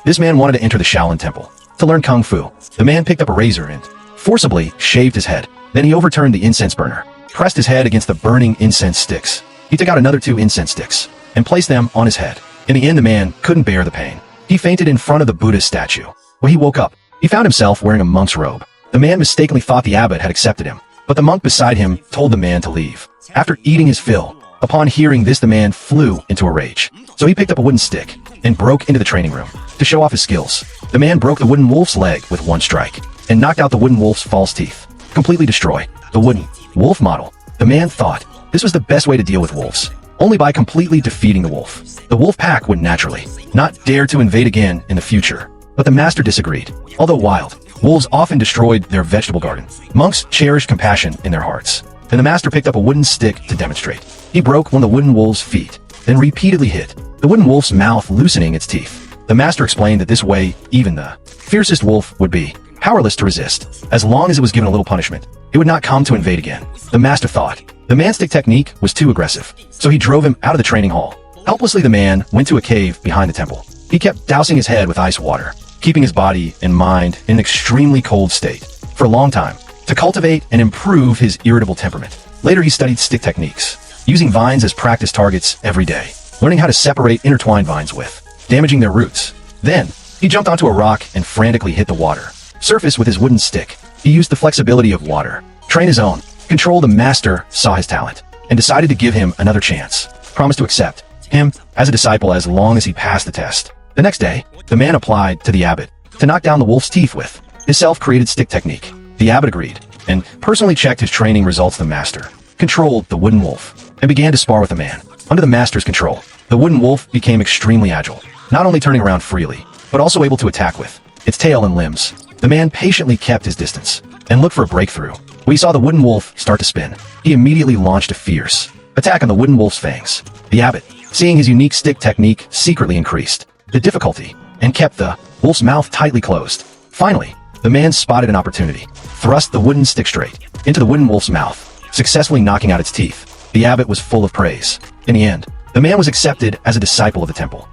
This man wanted to enter the Shaolin Temple to learn kung fu. The man picked up a razor and forcibly shaved his head. Then he overturned the incense burner, pressed his head against the burning incense sticks. He took out another 2 incense sticks and placed them on his head. In the end, the man couldn't bear the pain. He fainted in front of the Buddha's statue. When he woke up, he found himself wearing a monk's robe. The man mistakenly thought the abbot had accepted him, but the monk beside him told the man to leave. After eating his fill, upon hearing this, the man flew into a rage. So he picked up a wooden stick and broke into the training room to show off his skills. The man broke the wooden wolf's leg with 1 strike and knocked out the wooden wolf's false teeth, completely destroy the wooden wolf model. The man thought this was the best way to deal with wolves, only by completely defeating the wolf. The wolf pack would naturally not dare to invade again in the future. But the master disagreed. Although wild, wolves often destroyed their vegetable garden. Monks cherished compassion in their hearts. Then the master picked up a wooden stick to demonstrate. He broke one of the wooden wolf's feet, then repeatedly hit the wooden wolf's mouth, loosening its teeth. The master explained that this way, even the fiercest wolf would be powerless to resist. As long as it was given a little punishment, it would not come to invade again. The master thought the man's stick technique was too aggressive, so he drove him out of the training hall. Helplessly, the man went to a cave behind the temple. He kept dousing his head with ice water, keeping his body and mind in an extremely cold state for a long time to cultivate and improve his irritable temperament. Later, he studied stick techniques, using vines as practice targets every day, learning how to separate intertwined vines with damaging their roots. Then, he jumped onto a rock and frantically hit the water surface with his wooden stick. He used the flexibility of water, train his own control. The master saw his talent and decided to give him another chance, promised to accept him as a disciple as long as he passed the test. The next day, the man applied to the abbot to knock down the wolf's teeth with his self-created stick technique. The abbot agreed and personally checked his training results. The master controlled the wooden wolf and began to spar with the man. Under the master's control, the wooden wolf became extremely agile, not only turning around freely, but also able to attack with its tail and limbs. The man patiently kept his distance and looked for a breakthrough. When he saw the wooden wolf start to spin, he immediately launched a fierce attack on the wooden wolf's fangs. The abbot, seeing his unique stick technique, secretly increased the difficulty and kept the wolf's mouth tightly closed. Finally, the man spotted an opportunity, thrust the wooden stick straight into the wooden wolf's mouth, successfully knocking out its teeth. The abbot was full of praise. In the end, the man was accepted as a disciple of the temple.